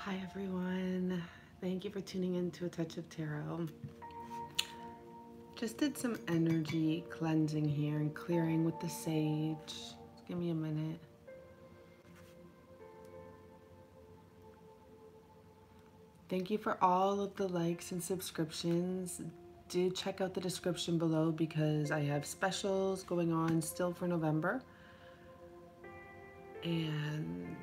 Hi everyone, thank you for tuning in to A Touch of Tarot. Just did some energy cleansing here and clearing with the sage. Just give me a minute. Thank you for all of the likes and subscriptions. Do check out the description below because I have specials going on still for November. And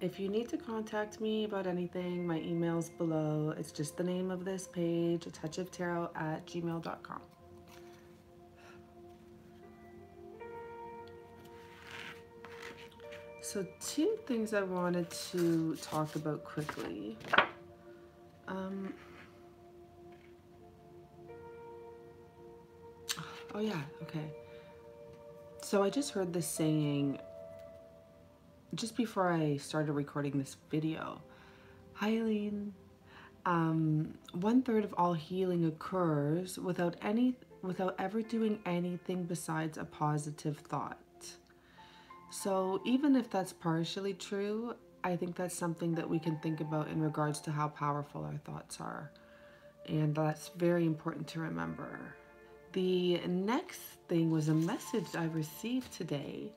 if you need to contact me about anything, my email's below. It's just the name of this page, atouchoftarot@gmail.com. So two things I wanted to talk about quickly. Oh yeah, okay. So I just heard this saying just before I started recording this video. Hi, Eileen. 1/3 of all healing occurs without ever doing anything besides a positive thought. So even if that's partially true, I think that's something that we can think about in regards to how powerful our thoughts are. And that's very important to remember. The next thing was a message I received today.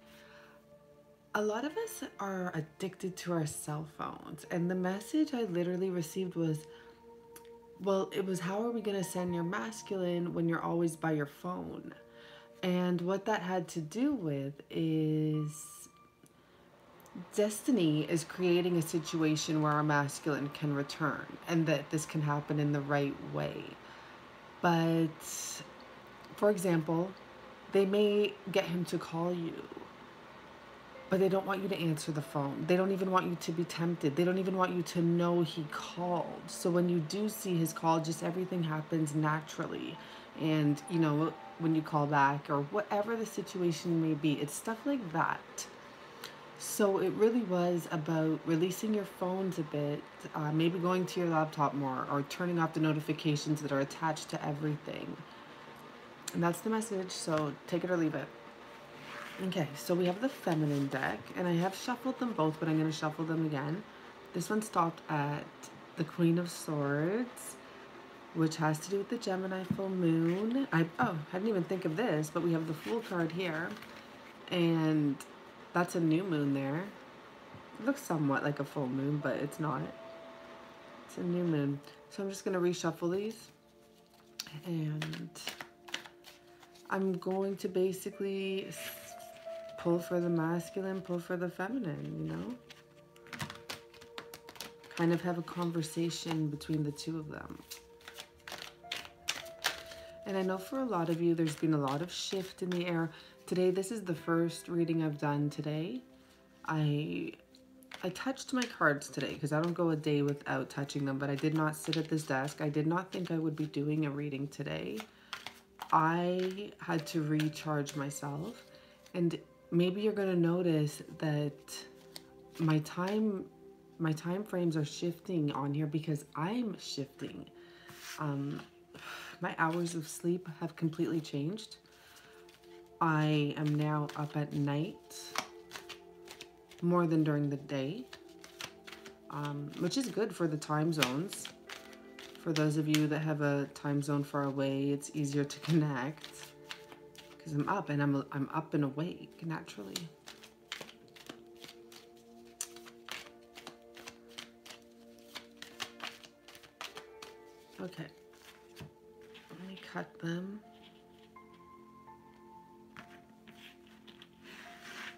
A lot of us are addicted to our cell phones, and the message I literally received was, well, it was, how are we going to send your masculine when you're always by your phone? And what that had to do with is destiny is creating a situation where our masculine can return and that this can happen in the right way. But, for example, they may get him to call you, but they don't want you to answer the phone. They don't even want you to be tempted. They don't even want you to know he called. So when you do see his call, just everything happens naturally. And, you know, when you call back or whatever the situation may be, it's stuff like that. So it really was about releasing your phones a bit, maybe going to your laptop more, or turning off the notifications that are attached to everything. And that's the message, so take it or leave it. Okay, so we have the feminine deck, and I have shuffled them both, but I'm going to shuffle them again. This one stopped at the Queen of Swords, which has to do with the Gemini full moon. I didn't even think of this, but we have the Fool card here, and that's a new moon there. It looks somewhat like a full moon, but it's not. It's a new moon. So I'm just going to reshuffle these, and I'm going to basically pull for the masculine, pull for the feminine, you know? Kind of have a conversation between the two of them. And I know for a lot of you, there's been a lot of shift in the air. Today, this is the first reading I've done today. I touched my cards today because I don't go a day without touching them, but I did not sit at this desk. I did not think I would be doing a reading today. I had to recharge myself, and maybe you're going to notice that my time frames are shifting on here because I'm shifting. My hours of sleep have completely changed. I am now up at night more than during the day, which is good for the time zones. For those of you that have a time zone far away, it's easier to connect because I'm up and I'm up and awake naturally. Okay, let me cut them. I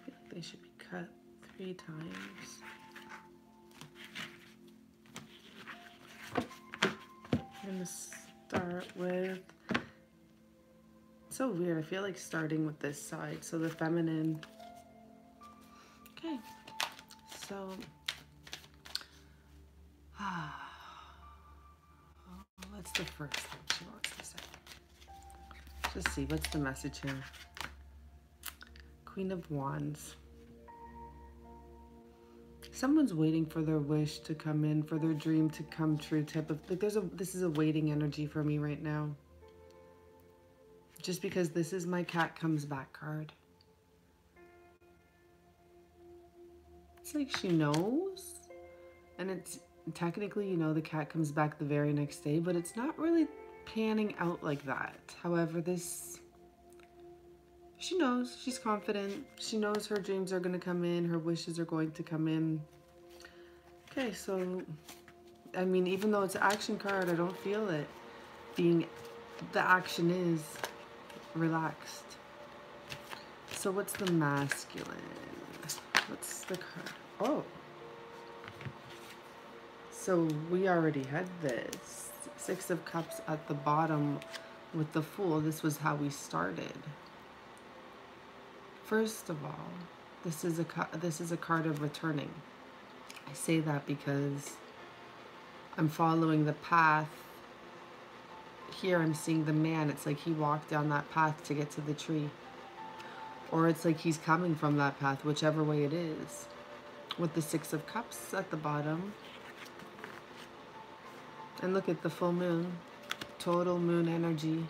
feel like they should be cut 3 times. I'm gonna start with, it's so weird, I feel like starting with this side, so the feminine. Okay, so what's the first thing she wants to say? Just see, what's the message here? Queen of Wands. Someone's waiting for their wish to come in, for their dream to come true type of, like this is a waiting energy for me right now. Just because this is my cat comes back card. It's like she knows, and it's technically, you know, the cat comes back the very next day, but it's not really panning out like that. However, this, she knows, she's confident, she knows her dreams are going to come in, her wishes are going to come in. Okay, so, I mean, even though it's an action card, I don't feel it being, the action is relaxed. So what's the masculine? What's the card? Oh. So we already had this. Six of Cups at the bottom with the Fool. This was how we started. First of all, this is a card of returning. I say that because I'm following the path. Here I'm seeing the man. It's like he walked down that path to get to the tree. Or it's like he's coming from that path, whichever way it is. With the Six of Cups at the bottom. And look at the full moon. Total moon energy.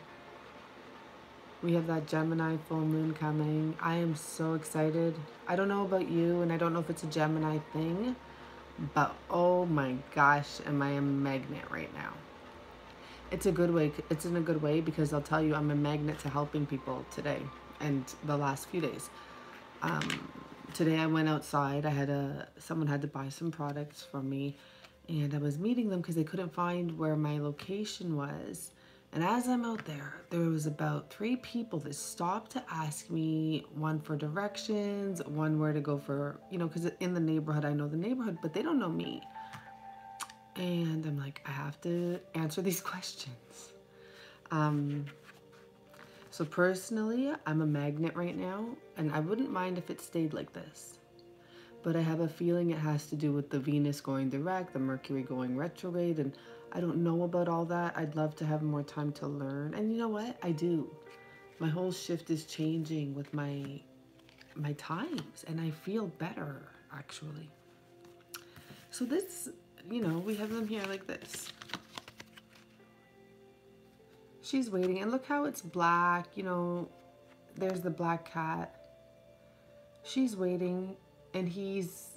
We have that Gemini full moon coming. I am so excited. I don't know about you, and I don't know if it's a Gemini thing, but oh my gosh, am I a magnet right now. It's a good way. It's in a good way because I'll tell you, I'm a magnet to helping people today and the last few days. Today I went outside. Someone had to buy some products from me, and I was meeting them because they couldn't find where my location was. And as I'm out there, there was about 3 people that stopped to ask me, one for directions, one where to go for, you know, because in the neighborhood, I know the neighborhood, but they don't know me. And I'm like, I have to answer these questions. So personally, I'm a magnet right now, and I wouldn't mind if it stayed like this. But I have a feeling it has to do with the Venus going direct, the Mercury going retrograde, and I don't know about all that. I'd love to have more time to learn. And you know what? I do. My whole shift is changing with my times, and I feel better, actually. So this, you know, we have them here like this. She's waiting, and look how it's black, you know, there's the black cat. She's waiting, and he's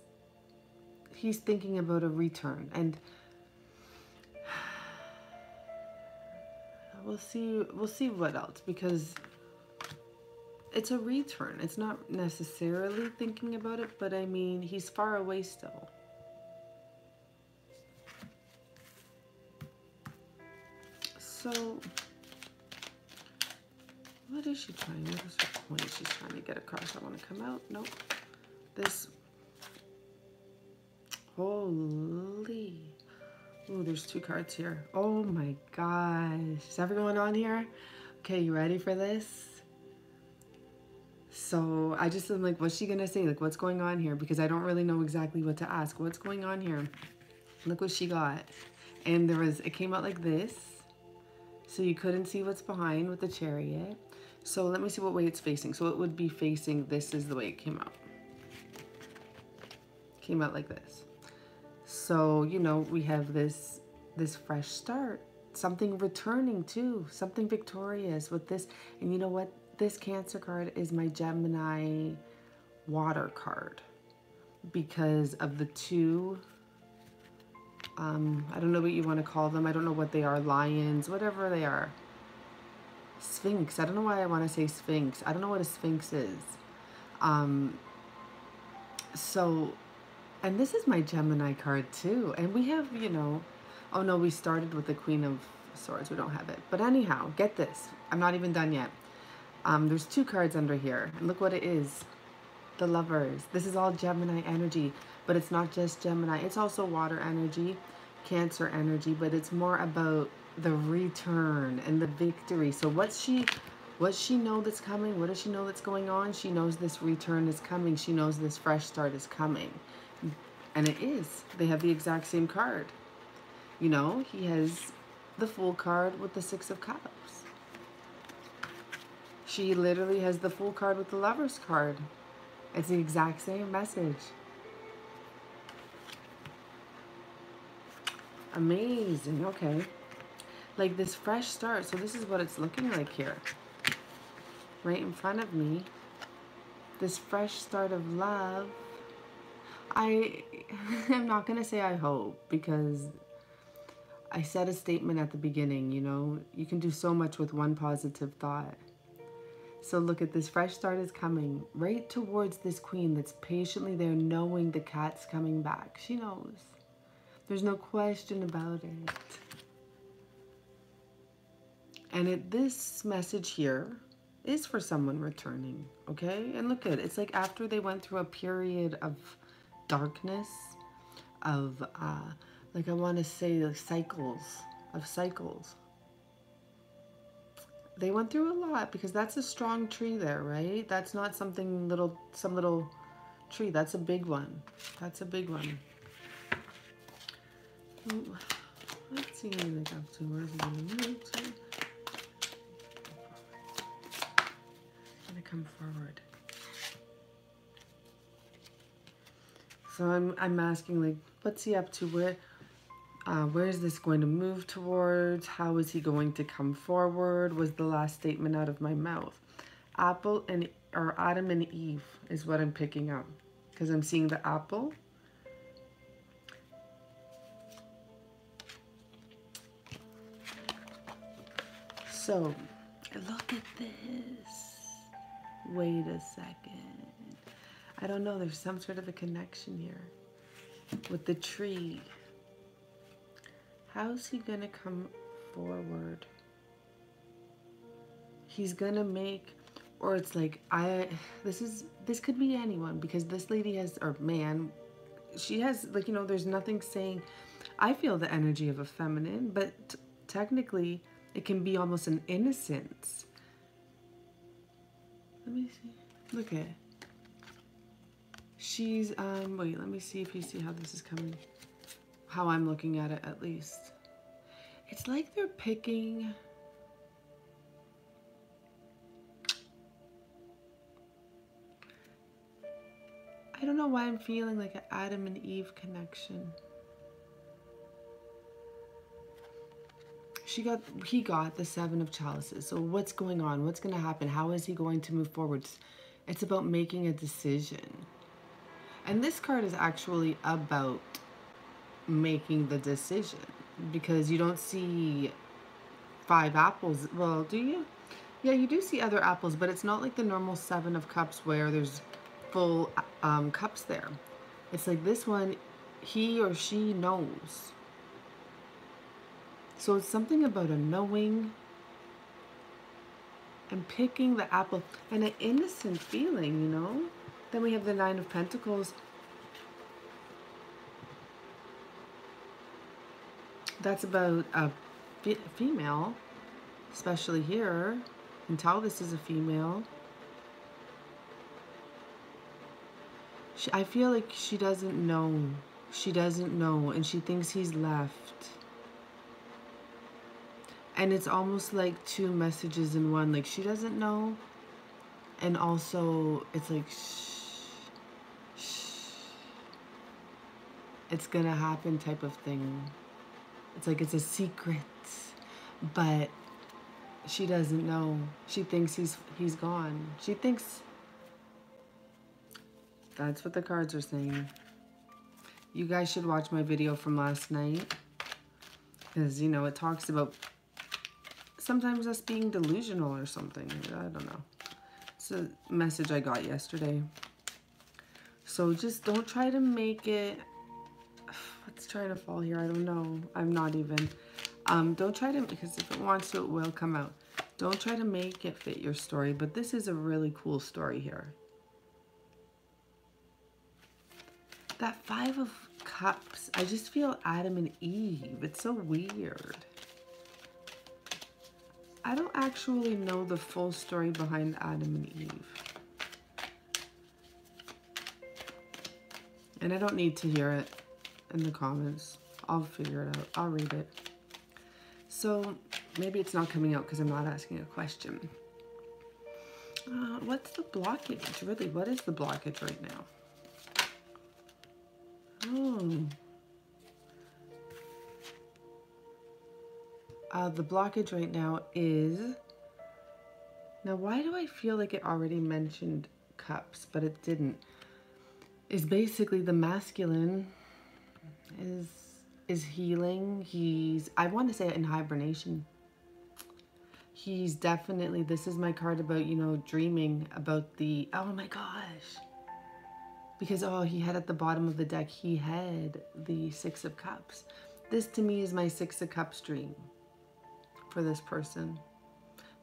thinking about a return, and we'll see what else, because it's a return. It's not necessarily thinking about it, but I mean, he's far away still. So what is she trying? What is her point she's trying to get across? I want to come out. Nope. This. Holy. Oh, there's 2 cards here. Oh my gosh. Is everyone on here? Okay, you ready for this? So I just am like, what's she gonna say? Like, what's going on here? Because I don't really know exactly what to ask. What's going on here? Look what she got. And it came out like this. So you couldn't see what's behind with the Chariot. So let me see what way it's facing. So it would be facing, this is the way it came out. Came out like this. So, you know, we have this fresh start. Something returning too. Something victorious with this. And you know what? This Cancer card is my Gemini water card. Because of the 2... I don't know what you want to call them. I don't know what they are. Lions, whatever they are. Sphinx. I don't know why I want to say Sphinx. I don't know what a Sphinx is. So, and this is my Gemini card too. And we have, you know, oh no, we started with the Queen of Swords. We don't have it. But anyhow, get this. I'm not even done yet. There's 2 cards under here. And look what it is. The Lovers. This is all Gemini energy. But it's not just Gemini. It's also water energy, Cancer energy. But it's more about the return and the victory. So what's she know that's coming? What does she know that's going on? She knows this return is coming. She knows this fresh start is coming. And it is. They have the exact same card. You know, he has the Fool card with the 6 of Cups. She literally has the Fool card with the Lovers card. It's the exact same message. Amazing. Okay. Like this fresh start. So this is what it's looking like here. Right in front of me. This fresh start of love. I'm not going to say I hope, because I said a statement at the beginning, you know, you can do so much with one positive thought. So look at this, fresh start is coming right towards this queen that's patiently there, knowing the cat's coming back. She knows. There's no question about it. And this message here is for someone returning, okay? And look at it. It's like after they went through a period of darkness, of, like I want to say, like cycles. They went through a lot, because that's a strong tree there, right? That's not something little, some little tree. That's a big one. That's a big one. Ooh, let's see what they up to. Where's he going to move to? He's going to come forward. So I'm asking, like, what's he up to? Where is this going to move towards? How is he going to come forward? Was the last statement out of my mouth. Adam and Eve is what I'm picking up, because I'm seeing the apple. So, look at this. Wait a second. I don't know, there's some sort of a connection here with the tree. How's he gonna come forward? He's gonna make, or it's like, this could be anyone, because this lady has, or man, she has, like, you know, there's nothing saying, I feel the energy of a feminine, but technically it can be almost an innocence. Let me see. Look at it. She's, wait, let me see if you see how this is coming. How I'm looking at it, at least. It's like they're picking... I don't know why I'm feeling like an Adam and Eve connection. He got the Seven of Chalices. So what's going on? What's going to happen? How is he going to move forward? It's about making a decision. And this card is actually about making the decision, because you don't see 5 apples. Well, do you? Yeah, you do see other apples, but it's not like the normal 7 of Cups where there's full cups there. It's like this one, he or she knows. So it's something about a knowing and picking the apple and an innocent feeling, you know? Then we have the 9 of Pentacles. That's about a female, especially here. And tell this is a female. I feel like she doesn't know. She doesn't know, and she thinks he's left. And it's almost like 2 messages in one. Like, she doesn't know, and also it's like, shh, shh, it's gonna happen type of thing. It's like it's a secret, but she doesn't know. She thinks he's gone. She thinks... That's what the cards are saying. You guys should watch my video from last night, because, you know, it talks about sometimes us being delusional or something. I don't know. It's a message I got yesterday. So just don't try to make it... What's trying to fall here? I don't know. I'm not even... don't try to... Because if it wants to, it will come out. Don't try to make it fit your story. But this is a really cool story here. That 5 of Cups. I just feel Adam and Eve. It's so weird. I don't actually know the full story behind Adam and Eve. And I don't need to hear it in the comments. I'll figure it out. I'll read it. So maybe it's not coming out because I'm not asking a question. What's the blockage? Really, what is the blockage right now? The blockage right now is... Now, why do I feel like it already mentioned Cups, but it didn't? is basically the masculine is healing. He's, I want to say in hibernation. He's definitely, this is my card about, you know, dreaming about the, oh my gosh. Because, oh, he had at the bottom of the deck, he had the Six of Cups. This to me is my Six of Cups dream for this person.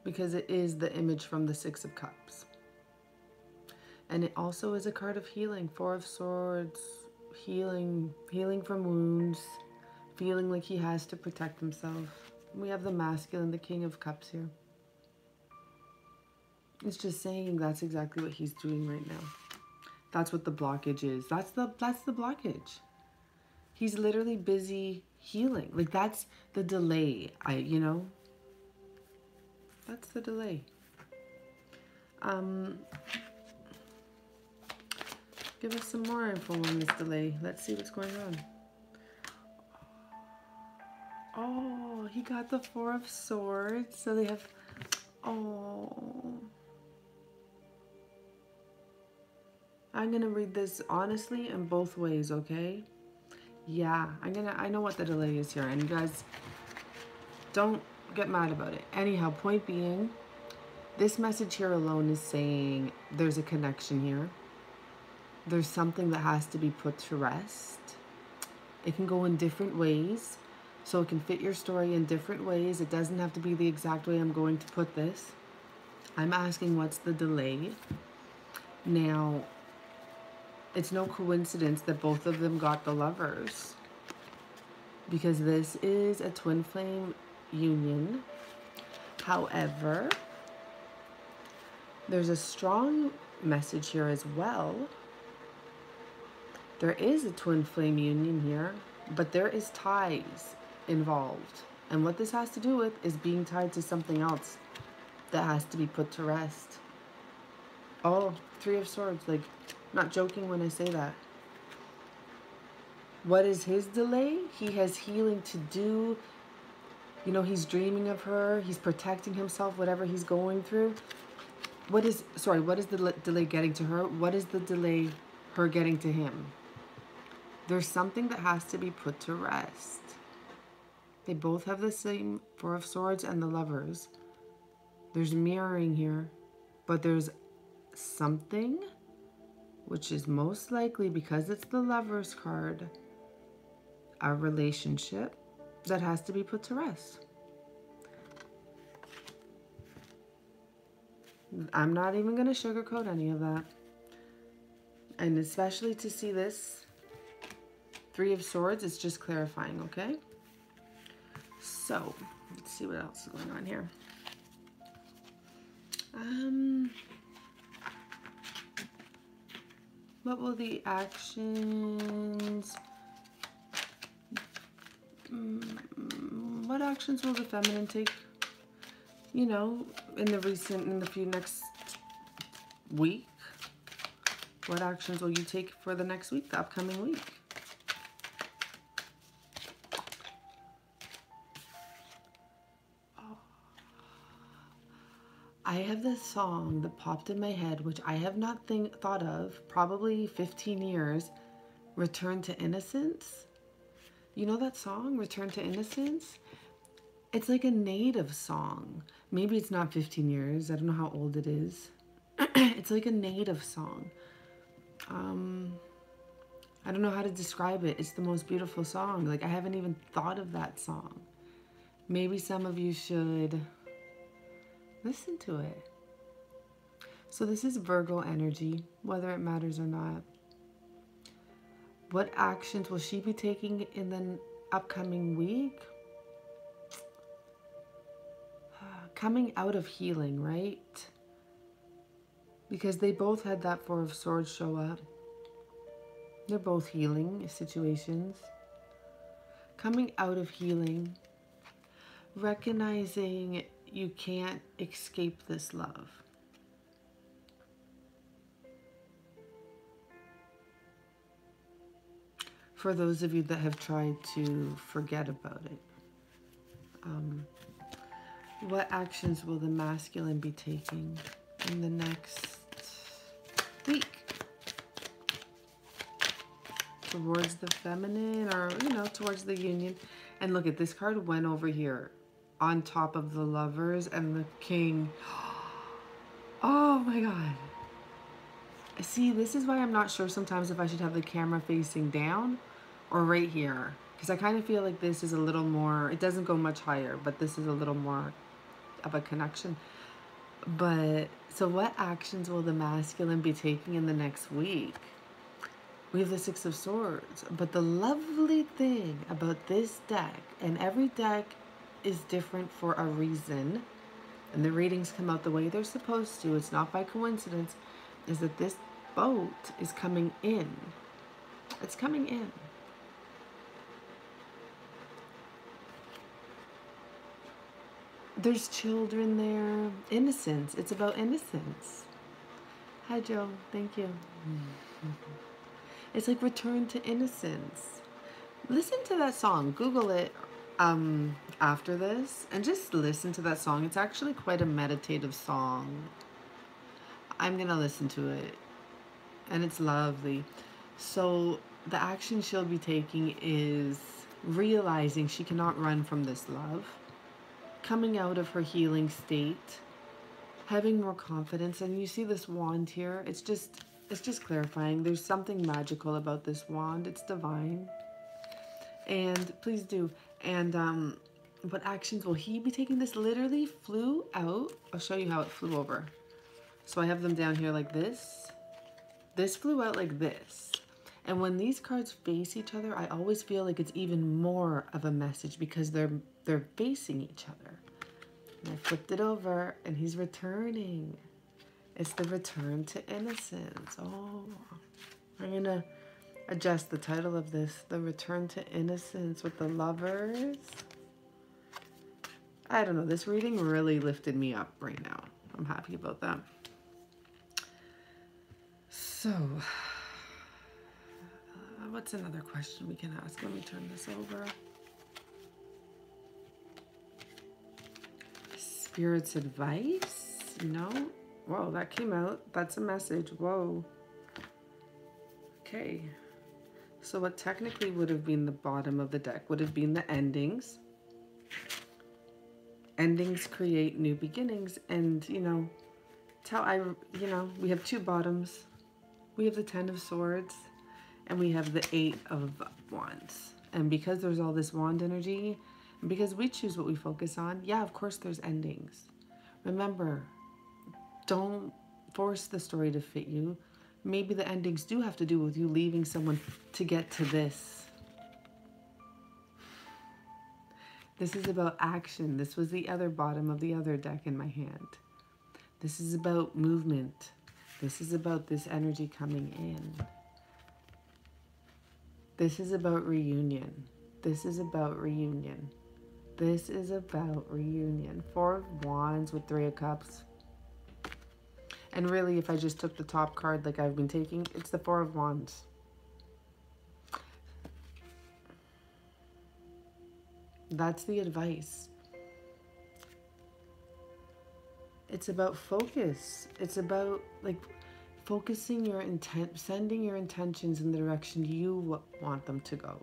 Because it is the image from the Six of Cups. And it also is a card of healing. Four of Swords, healing from wounds, feeling like he has to protect himself. We have the masculine, the King of Cups here. It's just saying that's exactly what he's doing right now. That's what the blockage is. That's the blockage. He's literally busy healing. Like that's the delay. You know, that's the delay. Give us some more info on this delay. Let's see what's going on. Oh, he got the Four of Swords. So they have, oh. I'm going to read this honestly in both ways, okay? Yeah, I know what the delay is here. And you guys, don't get mad about it. Anyhow, point being, this message here alone is saying there's a connection here. There's something that has to be put to rest. It can go in different ways. So it can fit your story in different ways. It doesn't have to be the exact way I'm going to put this. I'm asking what's the delay. Now, it's no coincidence that both of them got the Lovers. Because this is a twin flame union. However, there's a strong message here as well. There is a twin flame union here, but there is ties involved. And what this has to do with is being tied to something else that has to be put to rest. Oh, Three of Swords. Like, not joking when I say that. What is his delay? He has healing to do. You know, he's dreaming of her. He's protecting himself, whatever he's going through. What is the delay getting to her? What is the delay her getting to him? There's something that has to be put to rest. They both have the same Four of Swords and the Lovers. There's mirroring here, but there's something, which is most likely, because it's the Lovers card, a relationship that has to be put to rest. I'm not even going to sugarcoat any of that. And especially to see this Three of Swords, it's just clarifying, okay? So, let's see what else is going on here. What will the actions... what actions will the feminine take, you know, in the few next week? What actions will you take for the next week, the upcoming week? I have this song that popped in my head, which I have not thought of, probably 15 years, Return to Innocence. You know that song, Return to Innocence? It's like a native song. Maybe it's not 15 years. I don't know how old it is. It's like a native song. I don't know how to describe it. It's the most beautiful song. Like, I haven't even thought of that song. Maybe some of you should listen to it. So this is Virgo energy, whether it matters or not. What actions will she be taking in the upcoming week? Coming out of healing, right? Because they both had that Four of Swords show up. They're both healing situations. Coming out of healing. Recognizing you can't escape this love. For those of you that have tried to forget about it. What actions will the masculine be taking in the next week? towards the feminine, or, you know, towards the union. And look at this card went over here on top of the Lovers and the King. Oh my God. See, this is why I'm not sure sometimes if I should have the camera facing down or right here. Because I kind of feel like this is a little more, it doesn't go much higher, but this is a little more of a connection. But, so what actions will the masculine be taking in the next week? We have the Six of Swords. But the lovely thing about this deck, and every deck is different for a reason, and the readings come out the way they're supposed to, it's not by coincidence, is that this boat is coming in. It's coming in. There's children there. Innocence. It's about innocence. Hi, Joe. Thank you. It's like return to innocence. Listen to that song. Google it after this and just listen to that song. It's actually quite a meditative song. I'm going to listen to it. And it's lovely. So the action she'll be taking is realizing she cannot run from this love, coming out of her healing state, having more confidence. And you see this wand here, it's just clarifying. There's something magical about this wand. It's divine. And please do. And what actions will he be taking? This literally flew out. I'll show you how it flew over. So I have them down here like this. This flew out like this. And when these cards face each other, I always feel like it's even more of a message because they're facing each other. And I flipped it over and he's returning. It's the return to innocence. Oh, I'm going to adjust the title of this, The Return to Innocence with the Lovers. I don't know, this reading really lifted me up right now. I'm happy about that. So, what's another question we can ask? Let me turn this over. Spirit's advice? No? Whoa, that came out. That's a message. Whoa. Okay. So what technically would have been the bottom of the deck would have been the endings. Endings create new beginnings. And, you know, it's how we have two bottoms. We have the Ten of Swords and we have the Eight of Wands. And because there's all this wand energy, and because we choose what we focus on, yeah, of course there's endings. Remember, don't force the story to fit you. Maybe the endings do have to do with you leaving someone to get to this. This is about action. This was the other bottom of the other deck in my hand. This is about movement. This is about this energy coming in. This is about reunion. This is about reunion. This is about reunion. Four of Wands with Three of Cups. And really, if I just took the top card like I've been taking, it's the Four of Wands. That's the advice. It's about focus. It's about like focusing your intent, sending your intentions in the direction you want them to go.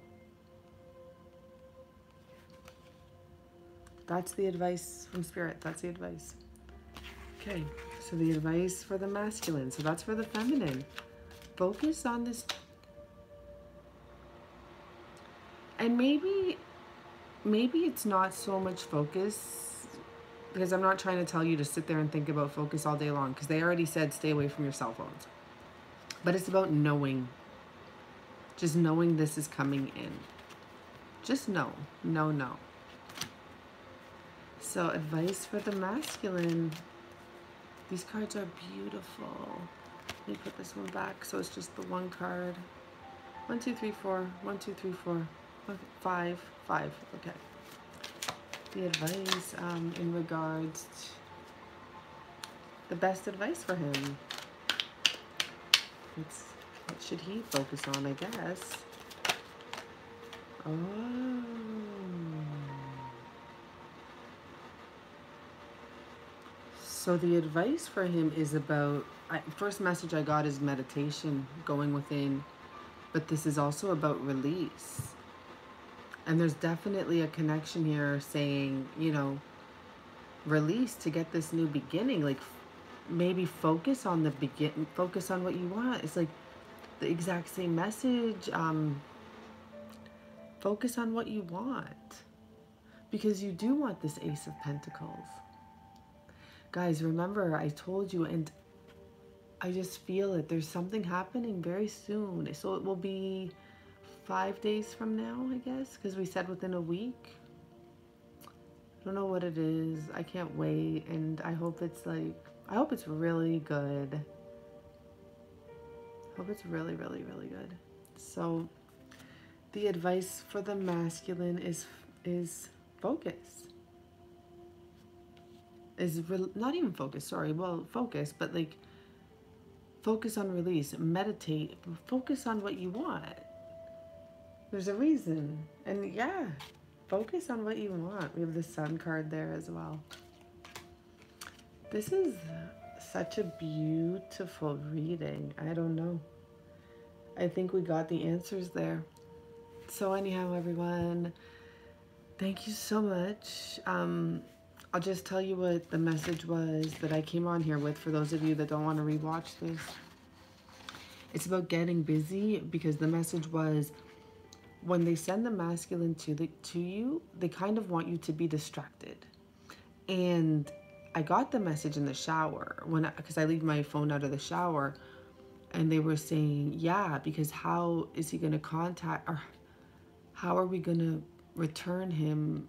That's the advice from Spirit. That's the advice. Okay, so the advice for the masculine. So that's for the feminine. Focus on this. And maybe it's not so much focus, because I'm not trying to tell you to sit there and think about focus all day long, because they already said stay away from your cell phones. But it's about knowing. Just knowing this is coming in. Just know. No. So advice for the masculine. These cards are beautiful. Let me put this one back so it's just the one card. 1, 2, 3, 4. 1, 2, 3, 4. 5. Okay. The advice in regards to the best advice for him. What should he focus on, I guess? Oh. So the advice for him is about, first message I got is meditation, going within, but this is also about release. And there's definitely a connection here saying, you know, release to get this new beginning. Like maybe focus on the focus on what you want. It's like the exact same message. Focus on what you want, because you do want this Ace of Pentacles. Guys, remember I told you, and I just feel it. There's something happening very soon. So it will be 5 days from now, I guess, because we said within a week. I don't know what it is. I can't wait, and I hope it's like, I hope it's really good. I hope it's really, really, really good. So the advice for the masculine is focus. Not even focus, sorry. Well, focus, but like focus on release, meditate, focus on what you want. There's a reason. And yeah, focus on what you want. We have the Sun card there as well. This is such a beautiful reading. I don't know. I think we got the answers there. So anyhow, everyone, thank you so much. I'll just tell you what the message was that I came on here with for those of you that don't want to rewatch this. It's about getting busy, because the message was, when they send the masculine to you, they kind of want you to be distracted. And I got the message in the shower, because I leave my phone out of the shower, and they were saying, yeah, because how is he going to contact, or how are we going to return him?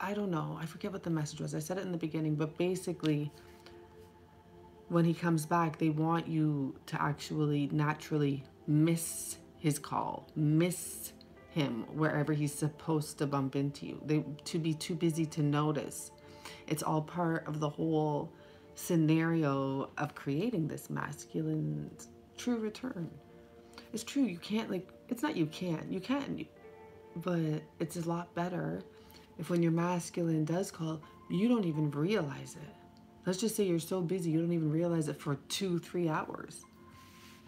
I don't know. I forget what the message was. I said it in the beginning, but basically, when he comes back, they want you to actually naturally miss his call, miss him wherever he's supposed to bump into you. To be too busy to notice. It's all part of the whole scenario of creating this masculine true return. It's true, you can't, like, it's not you can't, you can, but it's a lot better if when your masculine does call, you don't even realize it. Let's just say you're so busy, you don't even realize it for 2-3 hours,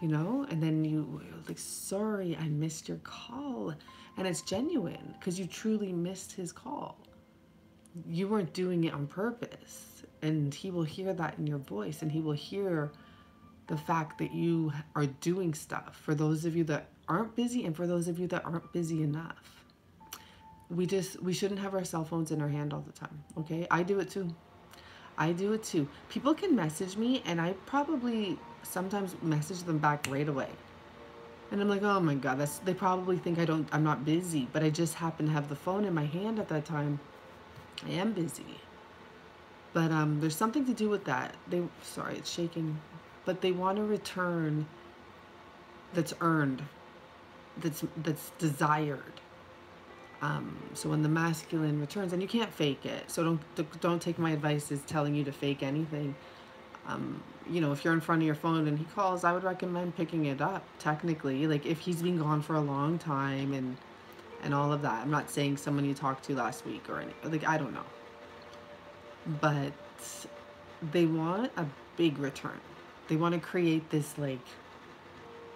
you know? And then you're like, sorry, I missed your call. And it's genuine, because you truly missed his call. You weren't doing it on purpose. And he will hear that in your voice, and he will hear the fact that you are doing stuff, for those of you that aren't busy and for those of you that aren't busy enough. We shouldn't have our cell phones in our hand all the time, okay? I do it too. I do it too. People can message me, and I probably sometimes message them back right away. And I'm like, oh my God, they probably think I'm not busy, but I just happen to have the phone in my hand at that time. I am busy. But there's something to do with that. Sorry, it's shaking. But they want a return that's earned, that's desired. So when the masculine returns, and you can't fake it. So don't take my advice as telling you to fake anything. You know, if you're in front of your phone and he calls, I would recommend picking it up. Technically, like if he's been gone for a long time and all of that. I'm not saying someone you talked to last week or anything. Like, I don't know. But they want a big return. They want to create this like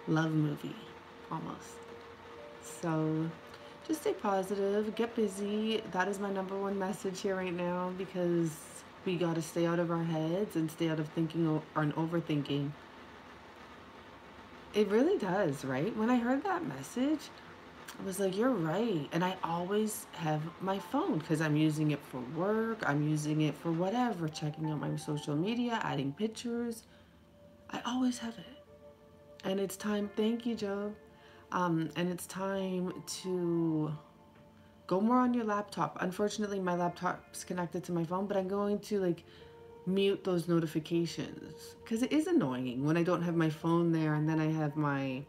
love movie almost. So just stay positive, get busy. That is my #1 message here right now, because we got to stay out of our heads and stay out of thinking and overthinking. It really does, right? When I heard that message, I was like, you're right. And I always have my phone, because I'm using it for work. I'm using it for whatever, checking out my social media, adding pictures. I always have it. And it's time, thank you, Joe. And it's time to go more on your laptop. Unfortunately, my laptop's connected to my phone, but I'm going to like mute those notifications, because it is annoying when I don't have my phone there and then I have my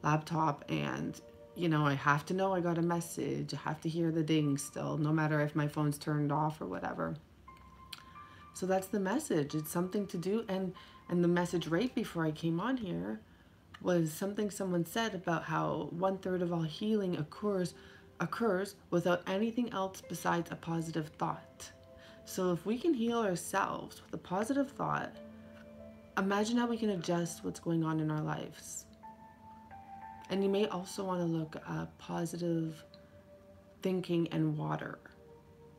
laptop, and you know, I have to know I got a message. I have to hear the ding still, no matter if my phone's turned off or whatever. So that's the message. It's something to do. And the message right before I came on here was something someone said about how 1/3 of all healing occurs without anything else besides a positive thought. So if we can heal ourselves with a positive thought, imagine how we can adjust what's going on in our lives. And you may also want to look up positive thinking and water.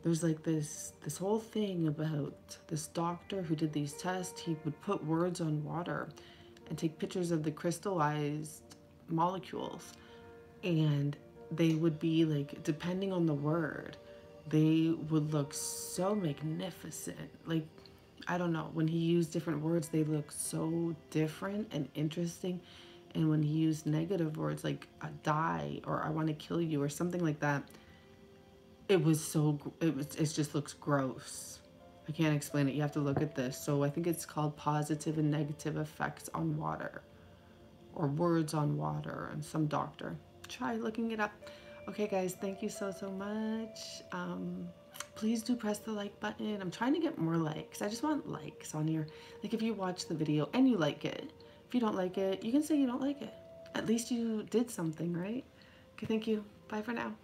There's like this whole thing about this doctor who did these tests. He would put words on water and take pictures of the crystallized molecules, and they would be like, depending on the word, they would look so magnificent. Like, I don't know, when he used different words, they look so different and interesting. And when he used negative words like die or I want to kill you or something like that, it just looks gross. I can't explain it. You have to look at this. So I think it's called positive and negative effects on water, or words on water, and some doctor. Try looking it up. Okay, guys, thank you so much. Please do press the like button. I'm trying to get more likes. I just want likes on here. Like, if you watch the video and you like it. If you don't like it, you can say you don't like it. At least you did something, right? Okay, thank you. Bye for now.